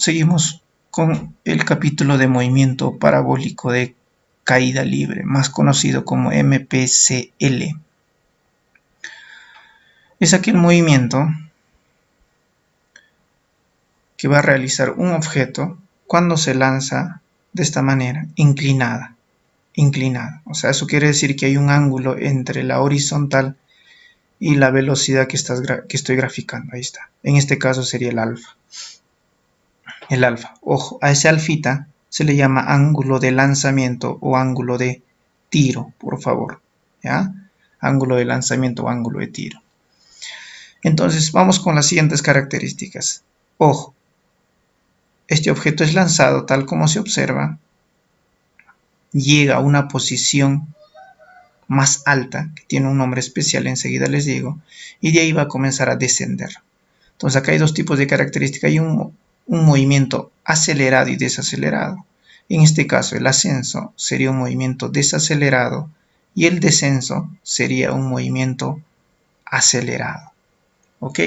seguimos con el capítulo de movimiento parabólico de caída libre, más conocido como MPCL. Es aquel movimiento que va a realizar un objeto cuando se lanza de esta manera, inclinada. O sea, eso quiere decir que hay un ángulo entre la horizontal y la velocidad que estoy graficando. Ahí está. En este caso sería el alfa. El alfa. Ojo, a ese alfita se le llama ángulo de lanzamiento o ángulo de tiro, por favor. ¿Ya? Ángulo de lanzamiento o ángulo de tiro. Entonces, vamos con las siguientes características. Ojo, este objeto es lanzado tal como se observa, llega a una posición más alta, que tiene un nombre especial, enseguida les digo, y de ahí va a comenzar a descender. Entonces acá hay dos tipos de características, hay un movimiento acelerado y desacelerado. En este caso el ascenso sería un movimiento desacelerado y el descenso sería un movimiento acelerado. ¿Ok?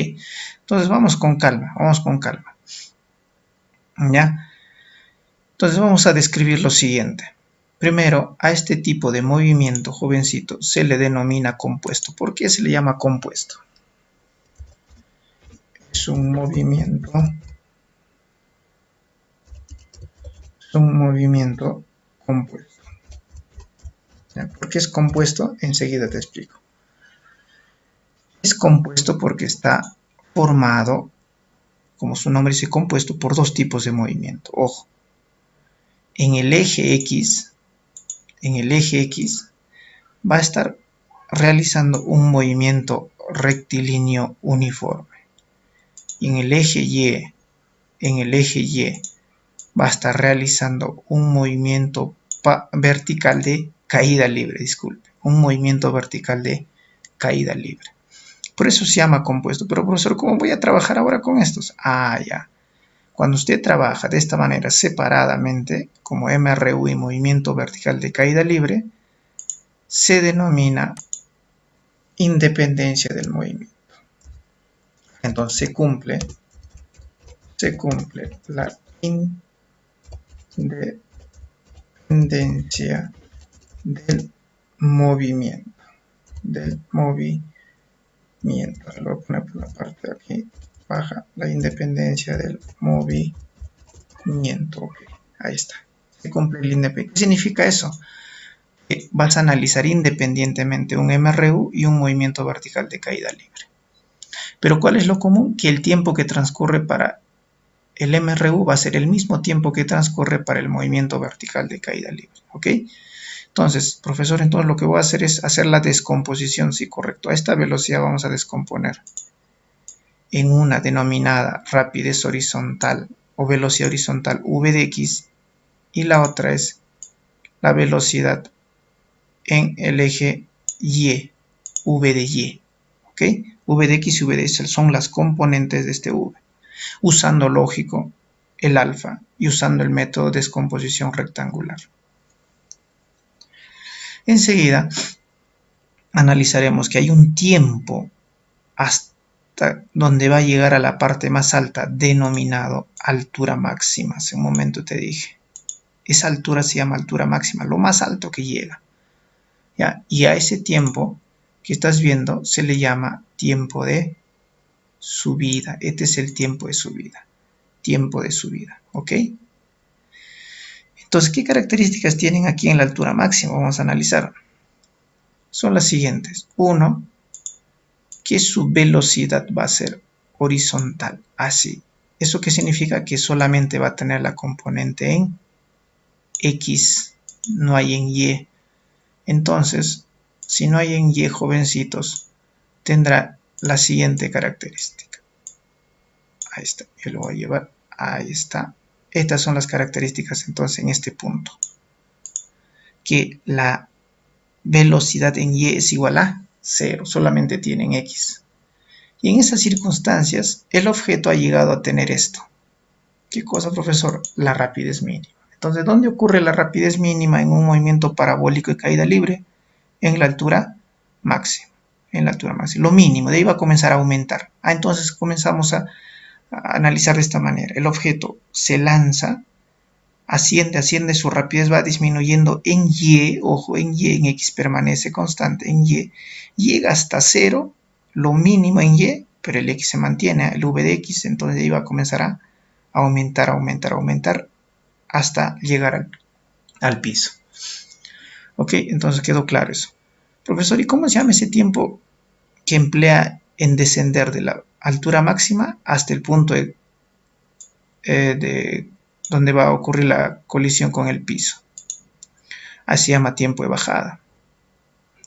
Entonces vamos con calma. ¿Ya? Entonces vamos a describir lo siguiente. Primero, a este tipo de movimiento, jovencito, se le denomina compuesto. ¿Por qué se le llama compuesto? Es un movimiento compuesto. ¿Por qué es compuesto? Enseguida te explico. Es compuesto porque está formado, como su nombre dice, compuesto por dos tipos de movimiento. Ojo, en el eje X va a estar realizando un movimiento rectilíneo uniforme. Y en el eje Y va a estar realizando un movimiento vertical de caída libre, un movimiento vertical de caída libre. Por eso se llama compuesto. Pero profesor, ¿cómo voy a trabajar ahora con estos? Ya. Cuando usted trabaja de esta manera separadamente, como MRU y movimiento vertical de caída libre, se denomina independencia del movimiento. Entonces se cumple la independencia del movimiento. Lo voy a poner por la parte de aquí baja, la independencia del movimiento. Okay, ahí está. Se cumple el independiente. ¿Qué significa eso? Que vas a analizar independientemente un MRU y un movimiento vertical de caída libre. Pero ¿cuál es lo común? Que el tiempo que transcurre para el MRU va a ser el mismo tiempo que transcurre para el movimiento vertical de caída libre. ¿Ok? Entonces, profesor, lo que voy a hacer es hacer la descomposición, sí, correcto. A esta velocidad vamos a descomponer en una denominada rapidez horizontal o velocidad horizontal v de x y la otra es la velocidad en el eje y, v de y. ¿Ok? V de x y v de y son las componentes de este v. Usando, lógico, el alfa y usando el método de descomposición rectangular. Enseguida analizaremos que hay un tiempo hasta donde va a llegar a la parte más alta, denominado altura máxima. Hace un momento te dije. Esa altura se llama altura máxima, lo más alto que llega. ¿Ya? Y a ese tiempo que estás viendo se le llama tiempo de subida. Este es el tiempo de subida. ¿Ok? Entonces, ¿qué características tienen aquí en la altura máxima? Vamos a analizar. Son las siguientes. 1, que su velocidad va a ser horizontal, así. ¿Eso qué significa? Que solamente va a tener la componente en X, no hay en Y. Entonces, si no hay en Y, jovencitos, tendrá la siguiente característica. Ahí está, yo lo voy a llevar, ahí está. Estas son las características entonces en este punto. Que la velocidad en Y es igual a 0, solamente tienen X. Y en esas circunstancias, el objeto ha llegado a tener esto. ¿Qué cosa, profesor? La rapidez mínima. Entonces, ¿dónde ocurre la rapidez mínima en un movimiento parabólico de caída libre? En la altura máxima. Lo mínimo, de ahí va a comenzar a aumentar. Entonces comenzamos a analizar de esta manera. El objeto se lanza, asciende, su rapidez va disminuyendo en Y, ojo, en Y, en X permanece constante, en Y, llega hasta 0, lo mínimo en Y, pero el X se mantiene, el V de X, entonces ahí va a comenzar a aumentar, hasta llegar al piso. Ok, entonces quedó claro eso. Profesor, ¿y cómo se llama ese tiempo que emplea en descender de la altura máxima hasta el punto de donde va a ocurrir la colisión con el piso? Así se llama tiempo de bajada.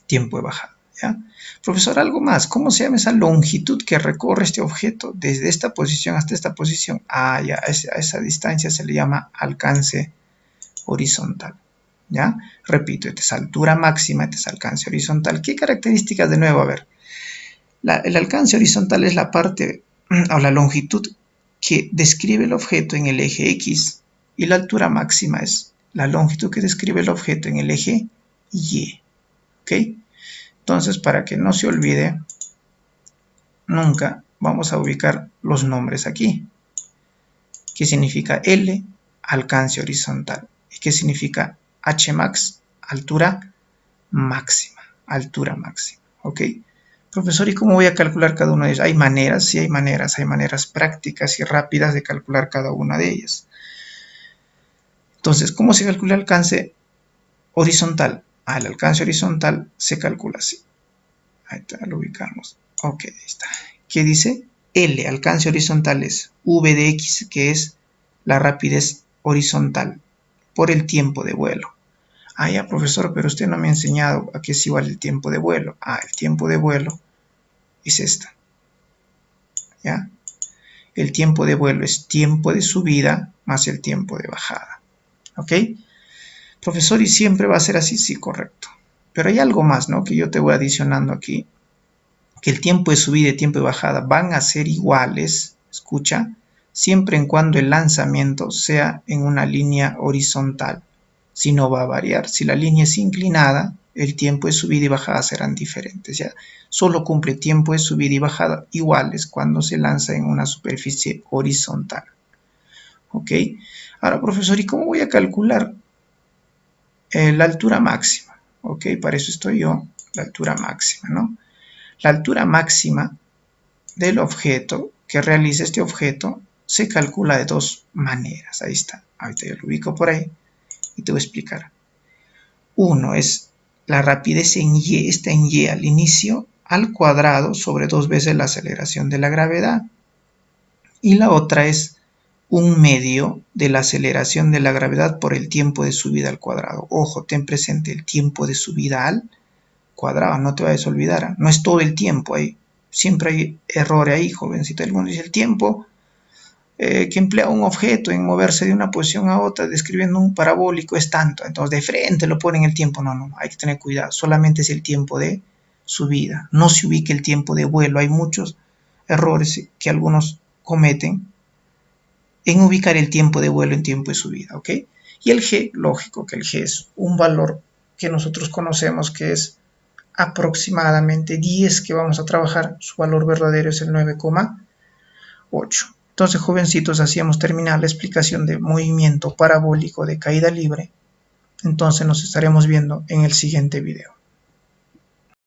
Tiempo de bajada, ¿ya? Profesor, algo más. ¿Cómo se llama esa longitud que recorre este objeto desde esta posición hasta esta posición? Ah, ya, a esa distancia se le llama alcance horizontal, ¿ya? Repito, esta es altura máxima, este es alcance horizontal. ¿Qué características de nuevo? A ver, el alcance horizontal es la parte o la longitud que describe el objeto en el eje X y la altura máxima es la longitud que describe el objeto en el eje Y. ¿Ok? Entonces, para que no se olvide nunca, vamos a ubicar los nombres aquí. ¿Qué significa L? Alcance horizontal. ¿Y qué significa Hmax? Altura máxima. Altura máxima. ¿Ok? Profesor, ¿y cómo voy a calcular cada uno de ellos? Hay maneras, sí hay maneras prácticas y rápidas de calcular cada una de ellas. Entonces, ¿cómo se calcula el alcance horizontal? El alcance horizontal se calcula así. Ahí está, lo ubicamos. Ok, ahí está. ¿Qué dice? L, alcance horizontal es V de X, que es la rapidez horizontal por el tiempo de vuelo. Ya, profesor, pero usted no me ha enseñado a qué es igual el tiempo de vuelo. El tiempo de vuelo es esta. ¿Ya? El tiempo de vuelo es tiempo de subida más el tiempo de bajada. ¿Ok? Profesor, ¿y siempre va a ser así? Sí, correcto. Pero hay algo más, ¿no? Que yo te voy adicionando aquí. Que el tiempo de subida y tiempo de bajada van a ser iguales, escucha, siempre en cuando el lanzamiento sea en una línea horizontal. Si no va a variar. Si la línea es inclinada, el tiempo de subida y bajada serán diferentes, ¿ya? Solo cumple tiempo de subida y bajada iguales cuando se lanza en una superficie horizontal. ¿Ok? Ahora, profesor, ¿y cómo voy a calcular la altura máxima? ¿Ok? Para eso estoy yo, la altura máxima, ¿no? La altura máxima del objeto que realiza este objeto se calcula de dos maneras. Ahí está. Ahorita yo lo ubico por ahí y te voy a explicar. Uno es la rapidez en Y, está en Y al inicio, al cuadrado sobre 2 veces la aceleración de la gravedad. Y la otra es un medio de la aceleración de la gravedad por el tiempo de subida al cuadrado. Ojo, ten presente el tiempo de subida al cuadrado, no te vayas a olvidar. No es todo el tiempo ahí. Siempre hay errores ahí, jovencito. El mundo dice el tiempo que emplea un objeto en moverse de una posición a otra, describiendo un parabólico, es tanto. Entonces, de frente lo ponen el tiempo. No, hay que tener cuidado. Solamente es el tiempo de subida. No se ubique el tiempo de vuelo. Hay muchos errores que algunos cometen en ubicar el tiempo de vuelo en tiempo de subida, ¿ok? Y el G, lógico que el G es un valor que nosotros conocemos que es aproximadamente 10 que vamos a trabajar, su valor verdadero es el 9,8. Entonces, jovencitos, así hemos terminado la explicación de movimiento parabólico de caída libre. Entonces nos estaremos viendo en el siguiente video.